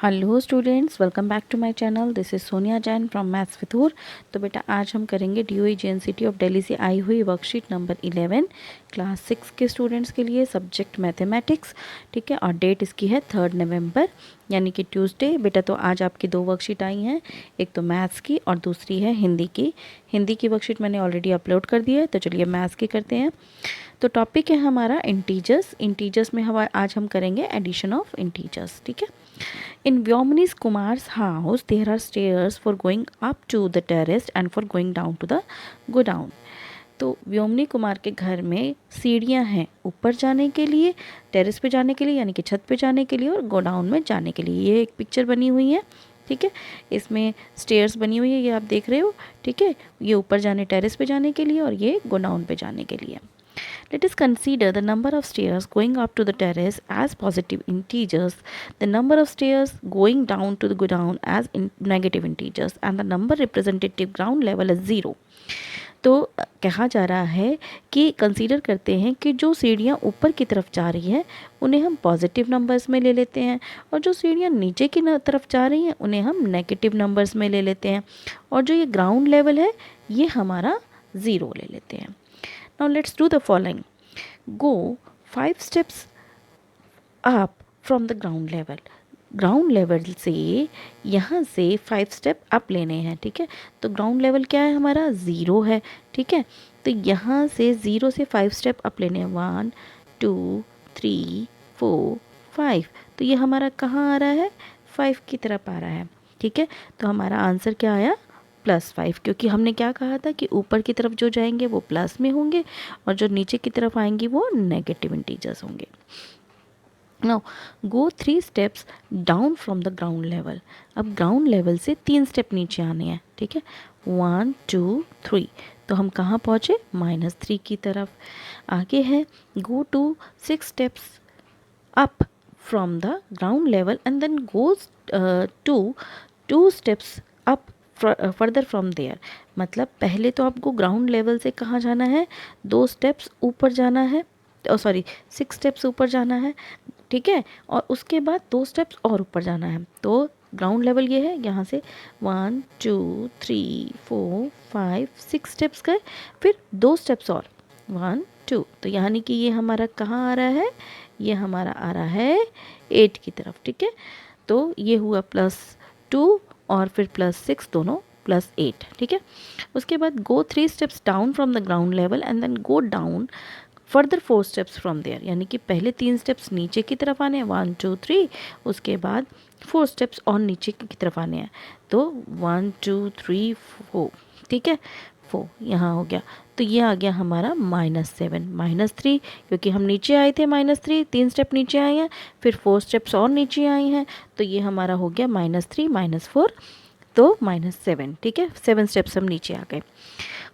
Hello students, welcome back to my channel. This is Sonia Jain from maths with हूर। तो बेटा आज हम करेंगे DOE JNCT ऑफ दिल्ली से आई हुई वर्कशीट नंबर 11 क्लास 6 के स्टूडेंट्स के लिए, सब्जेक्ट मैथमेटिक्स। ठीक है, और डेट इसकी है 3 नवंबर यानी कि ट्यूसडे। बेटा तो आज आपकी दो वर्कशीट आई हैं, एक तो मैथ्स की और दूसरी है हिंदी की। हिंदी की वर्कशीट मैंने ऑलरेडी अपलोड कर दी है, तो चलिए मैथ्स की करते हैं। तो टॉपिक है हमारा इंटीजर्स। इंटीजर्स में आज हम करेंगे एडिशन ऑफ इंटीजर्स। ठीक है। In Vyomini's Kumar's house, there are stairs for going up to the terrace and for going down to the go down. तो व्योमनी कुमार के घर में सीढ़ियाँ हैं ऊपर जाने के लिए, टेरेस पे जाने के लिए यानी कि छत पे जाने के लिए, और गोडाउन में जाने के लिए। ये एक पिक्चर बनी हुई है। ठीक है, इसमें स्टेयर्स बनी हुई है, ये आप देख रहे हो। ठीक है, ये ऊपर जाने टेरेस पे जाने के लिए और ये गोडाउन पे जाने के लिए। Let us consider the number of stairs going up to the terrace as positive integers, the number of stairs going down to the go down as negative integers, and the number representative ground level as 0. तो कहा जा रहा है कि consider करते हैं कि जो सीढ़ियाँ ऊपर की तरफ जा रही हैं उन्हें हम पॉजिटिव नंबर्स में ले लेते हैं, और जो सीढ़ियाँ नीचे की तरफ जा रही हैं उन्हें हम नेगेटिव नंबर्स में ले लेते हैं, और जो ये ग्राउंड लेवल है ये हमारा 0 ले लेते हैं। Now let's do the following. Go 5 steps up from the ground level. Ground level से यहाँ से 5 स्टेप अप लेने हैं। ठीक है, तो ग्राउंड लेवल क्या है हमारा 0 है। ठीक है, तो यहाँ से 0 से 5 स्टेप अप लेने हैं। 1 2 3 4 5। तो ये हमारा कहाँ आ रहा है, 5 की तरफ आ रहा है। ठीक है, तो हमारा आंसर क्या आया, +5, क्योंकि हमने क्या कहा था कि ऊपर की तरफ जो जाएंगे वो प्लस में होंगे और जो नीचे की तरफ आएंगी वो नेगेटिव इंटीजर्स होंगे। Now go 3 steps down from the ground level. अब ग्राउंड लेवल से 3 स्टेप नीचे आने हैं। ठीक है, 1 2 3। तो हम कहाँ पहुँचे, -3 की तरफ। आगे है go to 6 steps up from the ground level and then goes to 2 steps up further from there. मतलब पहले तो आपको ग्राउंड लेवल से कहाँ जाना है, 2 स्टेप्स ऊपर जाना है, 6 स्टेप्स ऊपर जाना है। ठीक है, और उसके बाद 2 स्टेप्स और ऊपर जाना है। तो ग्राउंड लेवल ये है, यहाँ से 1 2 3 4 5 6 स्टेप्स गए, फिर 2 स्टेप्स और 1 2। तो यानी कि ये हमारा कहाँ आ रहा है, ये हमारा आ रहा है 8 की तरफ। ठीक है, तो ये हुआ +2 और फिर +6, दोनों +8। ठीक है, उसके बाद go 3 steps down from the ground level and then go down further 4 steps from there. यानी कि पहले 3 स्टेप्स नीचे की तरफ आने हैं, 1 2 3, उसके बाद 4 स्टेप्स और नीचे की तरफ आने हैं। तो 1 2 3 4। ठीक है, 4 यहाँ हो गया। तो ये आ गया हमारा -7 -3, क्योंकि हम नीचे आए थे -3, 3 स्टेप नीचे आए हैं, फिर 4 स्टेप्स और नीचे आए हैं, तो ये हमारा हो गया -3 -4, तो -7। ठीक है, 7 स्टेप्स हम नीचे आ गए।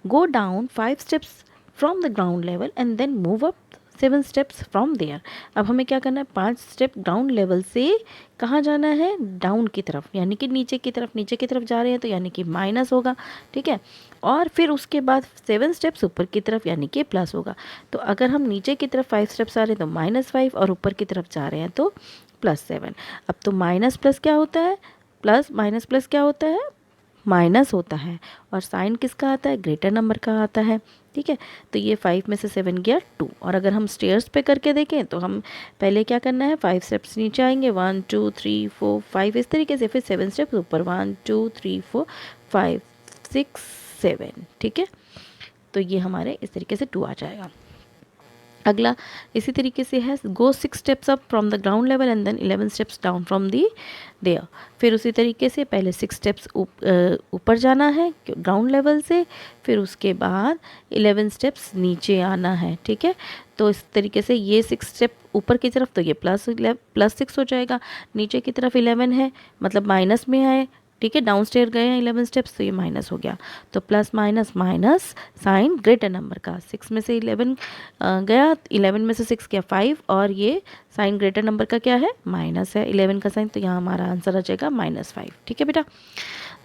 Go down 5 steps from the ground level and then move up 7 steps from there. अब हमें क्या करना है, 5 स्टेप ग्राउंड लेवल से कहाँ जाना है, डाउन की तरफ, यानी कि नीचे की तरफ जा रहे हैं, तो यानी कि माइनस होगा। ठीक है, और फिर उसके बाद 7 स्टेप्स ऊपर की तरफ यानी कि प्लस होगा। तो अगर हम नीचे की तरफ 5 स्टेप्स आ रहे हैं तो -5, और ऊपर की तरफ जा रहे हैं तो +7। अब तो माइनस प्लस क्या होता है, प्लस माइनस प्लस क्या होता है, माइनस होता है, और साइन किसका आता है, ग्रेटर नंबर का आता है। ठीक है, तो ये 5 में से 7 गया 2। और अगर हम स्टेयर्स पे करके देखें तो हम पहले क्या करना है, 5 स्टेप्स नीचे आएंगे, 1 2 3 4 5 इस तरीके से, फिर 7 स्टेप्स ऊपर, 1 2 3 4 5 6 7। ठीक है, तो ये हमारे इस तरीके से 2 आ जाएगा। अगला इसी तरीके से है, go 6 steps up from the ground level and then 11 steps down from the there. फिर उसी तरीके से पहले 6 स्टेप्स ऊपर जाना है ग्राउंड लेवल से, फिर उसके बाद 11 स्टेप्स नीचे आना है। ठीक है, तो इस तरीके से ये 6 स्टेप ऊपर की तरफ, तो ये +6 हो जाएगा, नीचे की तरफ 11 है मतलब माइनस में आए। ठीक है, डाउन स्टेयर गए हैं 11 स्टेप्स, तो ये माइनस हो गया। तो plus minus minus sign greater number का, 6 में से 11 गया, 11 में से 6 गया 5, और ये साइन ग्रेटर नंबर का क्या है, माइनस है 11 का साइन, तो यहाँ हमारा आंसर आ जाएगा -5। ठीक है बेटा,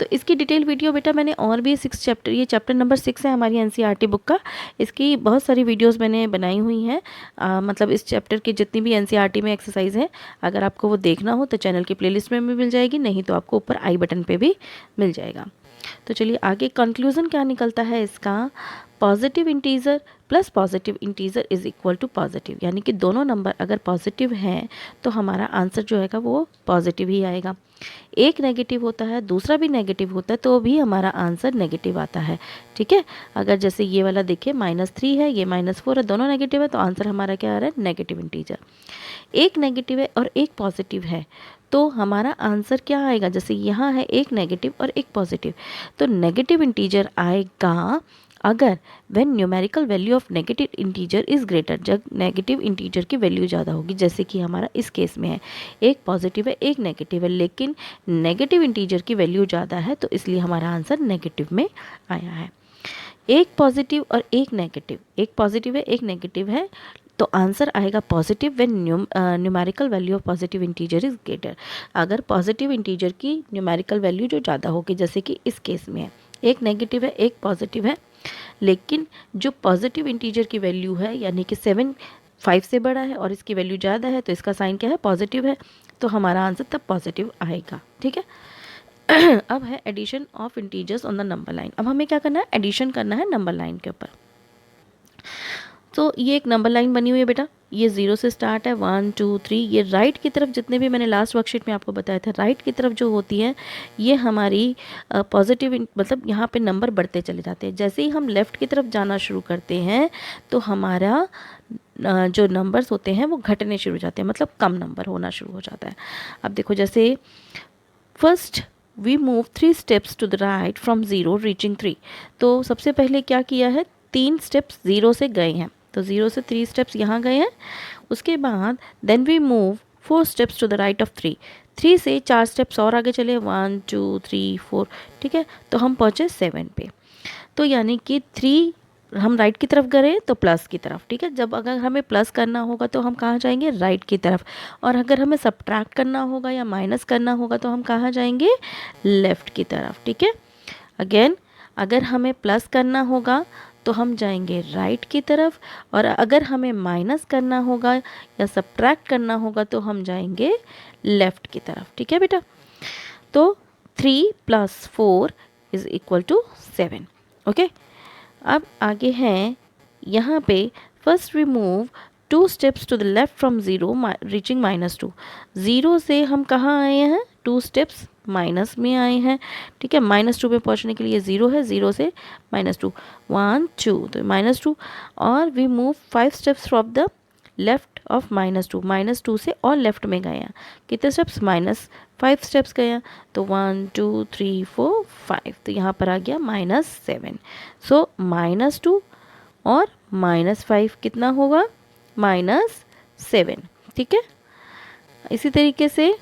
तो इसकी डिटेल वीडियो बेटा मैंने और भी 6 चैप्टर, ये चैप्टर नंबर 6 है हमारी एनसीईआरटी बुक का, इसकी बहुत सारी वीडियोस मैंने बनाई हुई हैं। मतलब इस चैप्टर की जितनी भी एनसीईआरटी में एक्सरसाइज है, अगर आपको वो देखना हो तो चैनल की प्लेलिस्ट में भी मिल जाएगी, नहीं तो आपको ऊपर आई बटन पे भी मिल जाएगा। तो चलिए आगे कंक्लूजन क्या निकलता है इसका, positive integer plus positive integer is equal to positive, यानी कि दोनों नंबर अगर पॉजिटिव हैं तो हमारा आंसर जो है वो पॉजिटिव ही आएगा। एक नेगेटिव होता है, दूसरा भी नेगेटिव होता है, तो भी हमारा आंसर नेगेटिव आता है। ठीक है, अगर जैसे ये वाला देखिए -3 है, ये -4 है, दोनों नेगेटिव है, तो आंसर हमारा क्या आ रहा है, नेगेटिव इंटीजर। एक नेगेटिव है और एक पॉजिटिव है, तो हमारा आंसर क्या आएगा, जैसे यहाँ है एक नेगेटिव और एक पॉजिटिव, तो नेगेटिव इंटीजर आएगा अगर when numerical value of negative integer is greater, जब नेगेटिव इंटीजर की वैल्यू ज़्यादा होगी, जैसे कि हमारा इस केस में है एक पॉजिटिव है एक नेगेटिव है, लेकिन नेगेटिव इंटीजर की वैल्यू ज़्यादा है, तो इसलिए हमारा आंसर नेगेटिव में आया है। एक पॉजिटिव और एक नेगेटिव, एक पॉजिटिव है एक नेगेटिव है, तो आंसर आएगा positive when numerical value of positive integer is greater, अगर पॉजिटिव इंटीजर की न्यूमेरिकल वैल्यू जो ज़्यादा होगी, जैसे कि इस केस में है एक नेगेटिव है एक पॉजिटिव है, लेकिन जो पॉजिटिव इंटीजर की वैल्यू है यानी कि 7 5 से बड़ा है और इसकी वैल्यू ज़्यादा है, तो इसका साइन क्या है, पॉजिटिव है, तो हमारा आंसर तब पॉजिटिव आएगा। ठीक है अब है addition of integers on the number line. अब हमें क्या करना है, एडिशन करना है नंबर लाइन के ऊपर। तो ये एक नंबर लाइन बनी हुई है बेटा, ये 0 से स्टार्ट है 1 2 3, ये राइट की तरफ जितने भी मैंने लास्ट वर्कशीट में आपको बताया था, राइट की तरफ जो होती है ये हमारी पॉजिटिव, मतलब यहाँ पे नंबर बढ़ते चले जाते हैं। जैसे ही हम लेफ़्ट की तरफ जाना शुरू करते हैं तो हमारा जो नंबर्स होते हैं वो घटने शुरू हो जाते हैं, मतलब कम नंबर होना शुरू हो जाता है। अब देखो जैसे first we move 3 steps to the right from 0 reaching 3, तो सबसे पहले क्या किया है, 3 स्टेप्स 0 से गए हैं, तो 0 से 3 स्टेप्स यहाँ गए हैं। उसके बाद then we move 4 steps to the right of 3, 3 से 4 स्टेप्स और आगे चले 1 2 3 4, ठीक है, तो हम पहुँचे 7 पे। तो यानी कि 3 हम राइट की तरफ गए तो प्लस की तरफ, ठीक है, जब अगर हमें प्लस करना होगा तो हम कहाँ जाएंगे, राइट की तरफ, और अगर हमें सब्ट्रैक्ट करना होगा या माइनस करना होगा तो हम कहाँ जाएंगे, लेफ़्ट की तरफ। ठीक है, अगेन अगर हमें प्लस करना होगा तो हम जाएंगे राइट की तरफ, और अगर हमें माइनस करना होगा या सब्ट्रैक्ट करना होगा तो हम जाएंगे लेफ़्ट की तरफ। ठीक है बेटा, तो 3 + 4 = 7। ओके, अब आगे हैं यहाँ पे first we move 2 steps to the left from 0 reaching -2, 0 से हम कहाँ आए हैं, 2 स्टेप्स माइनस में आए हैं। ठीक है, -2 में पहुँचने के लिए 0 है, 0 से -2 1 2, तो -2, और we move 5 steps from the left of -2 से और लेफ्ट में गए हैं, कितने स्टेप्स, -5 स्टेप्स गए हैं, तो 1 2 3 4 5, तो यहाँ पर आ गया -7। सो -2 और -5 कितना होगा, -7। ठीक है, इसी तरीके से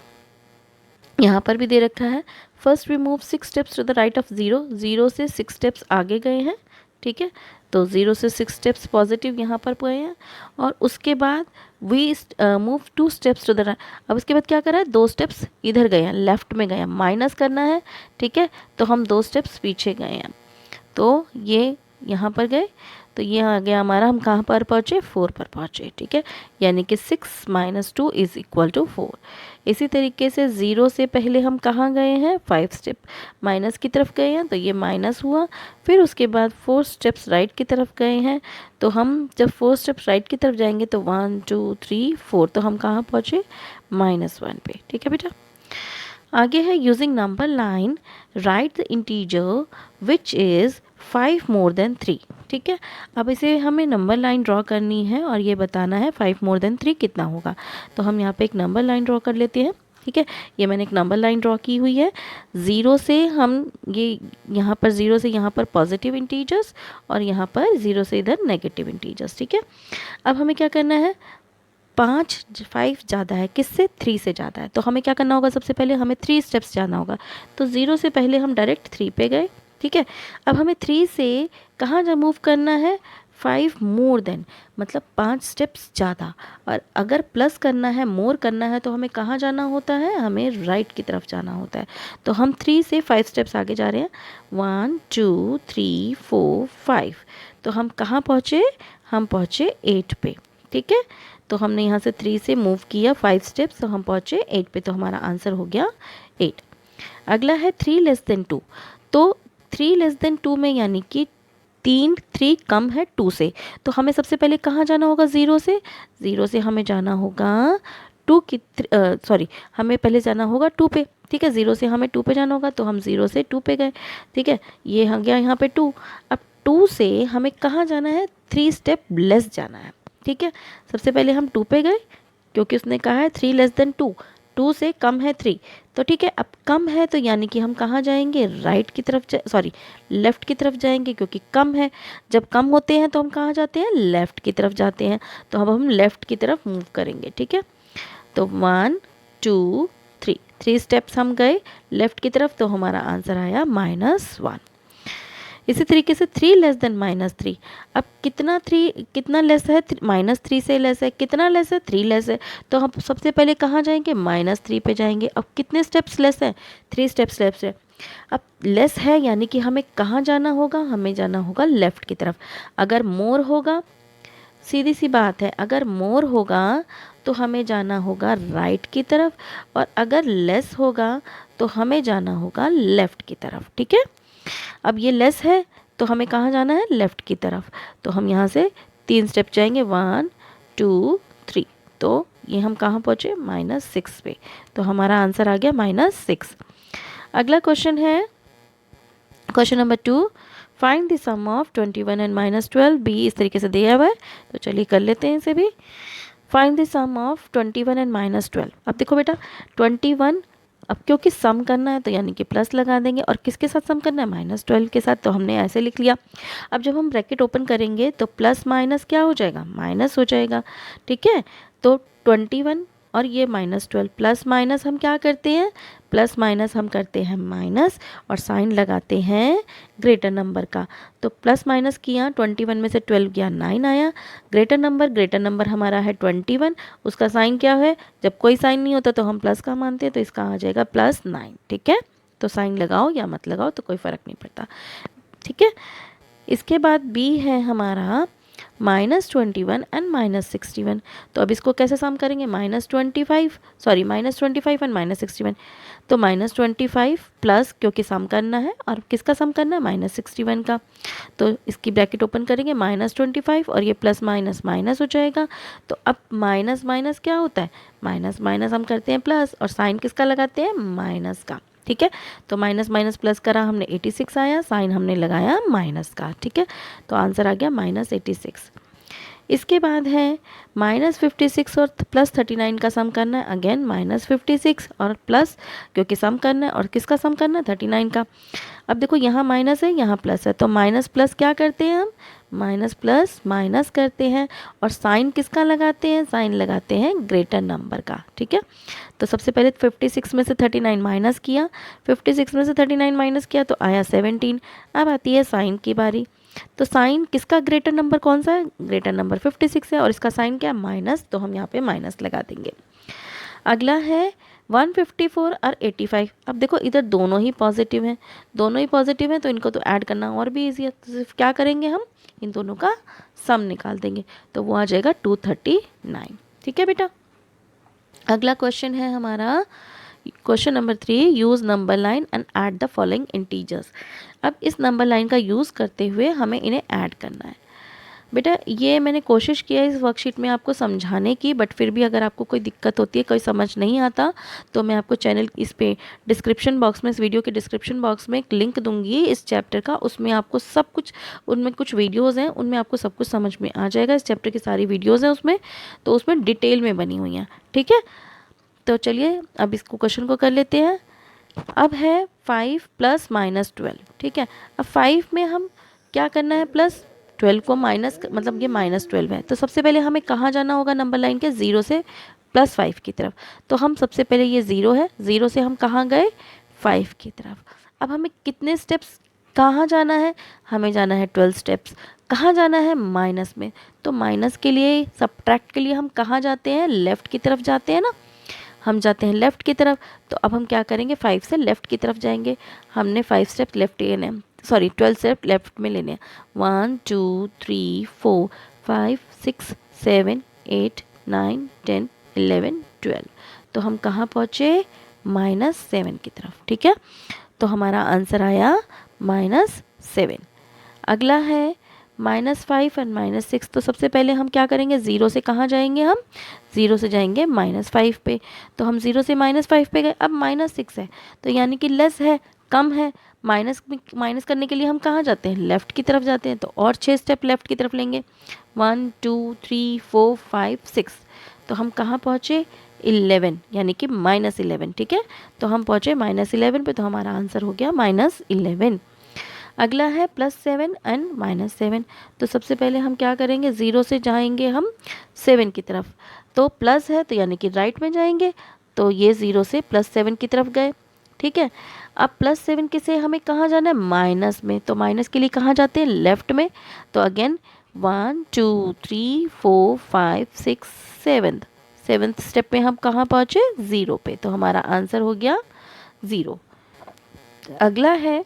यहाँ पर भी दे रखा है, first we move 6 steps to the right of 0, 0 से 6 स्टेप्स आगे गए हैं। ठीक है, तो 0 से 6 स्टेप्स पॉजिटिव यहाँ पर गए हैं, और उसके बाद we move 2 steps to the right, अब उसके बाद क्या करा है, 2 स्टेप्स इधर गए हैं, लेफ्ट में गए हैं, माइनस करना है। ठीक है, तो हम 2 स्टेप्स पीछे गए हैं, तो ये यहाँ पर गए, तो ये आ गया हमारा, हम कहाँ पर पहुँचे, 4 पर पहुँचे। ठीक है, यानी कि 6 - 2 = 4। इसी तरीके से 0 से पहले हम कहाँ गए हैं, 5 स्टेप माइनस की तरफ गए हैं, तो ये माइनस हुआ। फिर उसके बाद 4 स्टेप्स राइट की तरफ गए हैं, तो हम जब 4 स्टेप्स राइट की तरफ जाएंगे तो 1 2 3 4, तो हम कहाँ पहुँचे, -1 पे। ठीक है बेटा, आगे है using number line right the integer which is 5 more than 3। ठीक है, अब इसे हमें नंबर लाइन ड्रॉ करनी है और ये बताना है 5 more than 3 कितना होगा। तो हम यहाँ पे एक नंबर लाइन ड्रॉ कर लेते हैं। ठीक है, ये मैंने एक नंबर लाइन ड्रॉ की हुई है, 0 से हम ये यहाँ पर 0 से यहाँ पर पॉजिटिव इंटीजर्स और यहाँ पर 0 से इधर नेगेटिव इंटीजर्स। ठीक है, अब हमें क्या करना है, 5 ज़्यादा है किससे, 3 से ज़्यादा है, तो हमें क्या करना होगा, सबसे पहले हमें 3 स्टेप्स जाना होगा, तो 0 से पहले हम डायरेक्ट 3 पे गए। ठीक है, अब हमें 3 से कहाँ जा मूव करना है, 5 मोर देन मतलब 5 स्टेप्स ज़्यादा। और अगर प्लस करना है, मोर करना है, तो हमें कहाँ जाना होता है, हमें राइट की तरफ जाना होता है। तो हम 3 से 5 स्टेप्स आगे जा रहे हैं, 1 2 3 4 5। तो हम कहाँ पहुँचे, हम पहुँचे 8 पे। ठीक है, तो हमने यहाँ से 3 से मूव किया 5 स्टेप्स, तो हम पहुँचे 8 पे, तो हमारा आंसर हो गया 8। अगला है 3 लेस देन 2। तो 3 लेस देन 2 में यानी कि 3 कम है 2 से, तो हमें सबसे पहले कहाँ जाना होगा, 0 से। 0 से हमें जाना होगा 2 की सॉरी, हमें पहले जाना होगा 2 पे। ठीक है, 0 से हमें 2 पे जाना होगा, तो हम 0 से 2 पे गए। ठीक है, ये हो गया यहाँ पे 2। अब 2 से हमें कहाँ जाना है, 3 स्टेप लेस जाना है। ठीक है, सबसे पहले हम 2 पे गए, क्योंकि उसने कहा है 3 लेस देन 2, 2 से कम है 3। तो ठीक है, अब कम है तो यानी कि हम कहाँ जाएंगे, राइट की तरफ, सॉरी लेफ़्ट की तरफ जाएंगे, क्योंकि कम है। जब कम होते हैं तो हम कहाँ जाते हैं, लेफ़्ट की तरफ जाते हैं। तो अब हम लेफ़्ट की तरफ मूव करेंगे। ठीक है, तो 1 2 3, 3 स्टेप्स हम गए लेफ़्ट की तरफ, तो हमारा आंसर आया -1। इसी तरीके से 3 लेस देन -3। अब कितना लेस है, -3 से लेस है, कितना लेस है, 3 लेस है। तो हम सबसे पहले कहाँ जाएंगे, -3 पे जाएंगे। अब कितने स्टेप्स लेस है, 3 स्टेप्स लेस है। अब लेस है यानी कि हमें कहाँ जाना होगा, हमें जाना होगा लेफ़्ट की तरफ। अगर मोर होगा, सीधी सी बात है, अगर मोर होगा तो हमें जाना होगा राइट की तरफ, और अगर लेस होगा तो हमें जाना होगा लेफ़्ट की तरफ। ठीक है, अब ये लेस है तो हमें कहाँ जाना है, लेफ़्ट की तरफ। तो हम यहाँ से 3 स्टेप जाएंगे, 1 2 3। तो ये हम कहाँ पहुँचे, -6 पे। तो हमारा आंसर आ गया -6। अगला क्वेश्चन है question number 2, find the sum of 21 and -12। बी इस तरीके से दिया हुआ है, तो चलिए कर लेते हैं इसे भी। Find the sum of 21 and -12। अब देखो बेटा 21, अब क्योंकि सम करना है तो यानी कि प्लस लगा देंगे, और किसके साथ सम करना है, -12 के साथ, तो हमने ऐसे लिख लिया। अब जब हम ब्रैकेट ओपन करेंगे तो प्लस माइनस क्या हो जाएगा, माइनस हो जाएगा। ठीक है, तो 21 और ये -12, प्लस माइनस हम क्या करते हैं, प्लस माइनस हम करते हैं माइनस, और साइन लगाते हैं ग्रेटर नंबर का। तो प्लस माइनस किया, 21 में से 12 गया, 9 आया। ग्रेटर नंबर हमारा है 21, उसका साइन क्या है, जब कोई साइन नहीं होता तो हम प्लस का मानते हैं, तो इसका आ जाएगा +9। ठीक है, तो साइन लगाओ या मत लगाओ तो कोई फ़र्क नहीं पड़ता। ठीक है, इसके बाद बी है हमारा -21 एंड -61। तो अब इसको कैसे सम करेंगे, -25 एंड -61। तो -25 प्लस, क्योंकि सम करना है, और किसका सम करना है, -61 का। तो इसकी ब्रैकेट ओपन करेंगे, -25 और ये प्लस माइनस माइनस हो जाएगा। तो अब माइनस माइनस क्या होता है, माइनस माइनस हम करते हैं प्लस, और साइन किसका लगाते हैं, माइनस का। ठीक है, तो माइनस माइनस प्लस करा हमने, 86 आया, साइन हमने लगाया माइनस का। ठीक है, तो आंसर आ गया -86। इसके बाद है -56 और +39 का सम करना है। अगेन -56 और प्लस, क्योंकि सम करना है, और किसका सम करना है, 39 का। अब देखो यहाँ माइनस है, यहाँ प्लस है, तो माइनस प्लस क्या करते हैं हम, माइनस प्लस माइनस करते हैं, और साइन किसका लगाते हैं, साइन लगाते हैं ग्रेटर नंबर का। ठीक है, तो सबसे पहले 56 में से 39 माइनस किया, 56 में से 39 माइनस किया तो आया 17। अब आती है साइन की बारी। तो साइन किसका ग्रेटर नंबर कौन सा है, ग्रेटर नंबर 56 है, और इसका साइन क्या है, माइनस, तो हम यहाँ पे माइनस लगा देंगे। अगला है 154 और 85। अब देखो इधर दोनों ही पॉजिटिव हैं, तो इनको तो ऐड करना और भी ईजी है। तो सिर्फ क्या करेंगे, हम इन दोनों का सम निकाल देंगे, तो वो आ जाएगा 239। ठीक है बेटा, अगला क्वेश्चन है हमारा question number 3, use number line and add the following integers. अब इस नंबर लाइन का यूज़ करते हुए हमें इन्हें ऐड करना है। बेटा ये मैंने कोशिश किया इस वर्कशीट में आपको समझाने की, बट फिर भी अगर आपको कोई दिक्कत होती है, कोई समझ नहीं आता, तो मैं आपको चैनल इस पे डिस्क्रिप्शन बॉक्स में, इस वीडियो के डिस्क्रिप्शन बॉक्स में एक लिंक दूंगी इस चैप्टर का, उसमें आपको सब कुछ, उनमें कुछ वीडियोज़ हैं, उनमें आपको सब कुछ समझ में आ जाएगा। इस चैप्टर की सारी वीडियोज़ हैं उसमें, तो उसमें डिटेल में बनी हुई हैं। ठीक है, तो चलिए अब इसको क्वेश्चन को कर लेते हैं। अब है 5 + -12। ठीक है, अब 5 में हम क्या करना है, प्लस, 12 को माइनस, मतलब ये -12 है, तो सबसे पहले हमें कहाँ जाना होगा नंबर लाइन के, 0 से +5 की तरफ। तो हम सबसे पहले, ये 0 है, 0 से हम कहाँ गए, 5 की तरफ। अब हमें कितने स्टेप्स, कहाँ जाना है, हमें जाना है 12 स्टेप्स। कहाँ जाना है, माइनस में। तो माइनस के लिए, सब्ट्रैक्ट के लिए हम कहाँ जाते हैं, लेफ़्ट की तरफ जाते हैं ना, हम जाते हैं लेफ़्ट की तरफ। तो अब हम क्या करेंगे, 5 से लेफ़्ट की तरफ जाएंगे। हमने 5 स्टेप लेफ़्ट लेने हैं, सॉरी 12 स्टेप लेफ़्ट में लेने हैं। 1 2 3 4 5 6 7 8 9 10 11 12। तो हम कहाँ पहुँचे, -7 की तरफ। ठीक है, तो हमारा आंसर आया -7। अगला है -5 और -6। तो सबसे पहले हम क्या करेंगे, ज़ीरो से कहाँ जाएंगे, हम ज़ीरो से जाएंगे -5 पे। तो हम ज़ीरो से -5 पे गए, अब -6 है, तो यानी कि लेस है, कम है। माइनस करने के लिए हम कहाँ जाते हैं, लेफ़्ट की तरफ जाते हैं। तो और 6 स्टेप लेफ़्ट की तरफ लेंगे, 1 2 3 4 5 6। तो हम कहाँ पहुँचे, 11, यानी कि -11। ठीक है, तो हम पहुँचे -11 पे, तो हमारा आंसर हो गया -11। अगला है +7 एंड -7। तो सबसे पहले हम क्या करेंगे, ज़ीरो से जाएंगे हम 7 की तरफ। तो प्लस है, तो यानी कि राइट में जाएंगे। तो ये ज़ीरो से +7 की तरफ गए। ठीक है, अब +7 के से हमें कहाँ जाना है, माइनस में। तो माइनस के लिए कहाँ जाते हैं, लेफ़्ट में। तो अगेन 1 2 3 4 5 6 7, 7th स्टेप पे हम कहाँ पहुँचे, ज़ीरो पे। तो हमारा आंसर हो गया 0। अगला है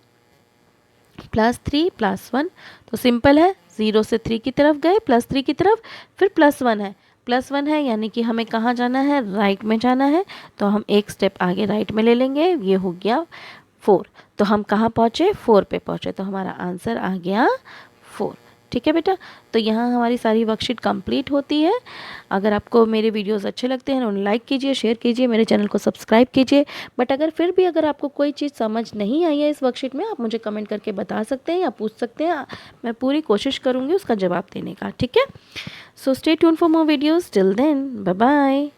+3 +1। तो सिंपल है, 0 से 3 की तरफ गए, +3 की तरफ, फिर +1 है। +1 है यानी कि हमें कहाँ जाना है, राइट में जाना है। तो हम एक स्टेप आगे राइट में ले लेंगे, ये हो गया 4। तो हम कहाँ पहुँचे, 4 पे पहुँचे। तो हमारा आंसर आ गया 4। ठीक है बेटा, तो यहाँ हमारी सारी वर्कशीट कंप्लीट होती है। अगर आपको मेरे वीडियोस अच्छे लगते हैं उन्हें लाइक कीजिए, शेयर कीजिए, मेरे चैनल को सब्सक्राइब कीजिए। बट अगर फिर भी अगर आपको कोई चीज़ समझ नहीं आई है इस वर्कशीट में, आप मुझे कमेंट करके बता सकते हैं या पूछ सकते हैं। मैं पूरी कोशिश करूँगी उसका जवाब देने का। ठीक है, so stay tuned for more videos. Till then, bye bye.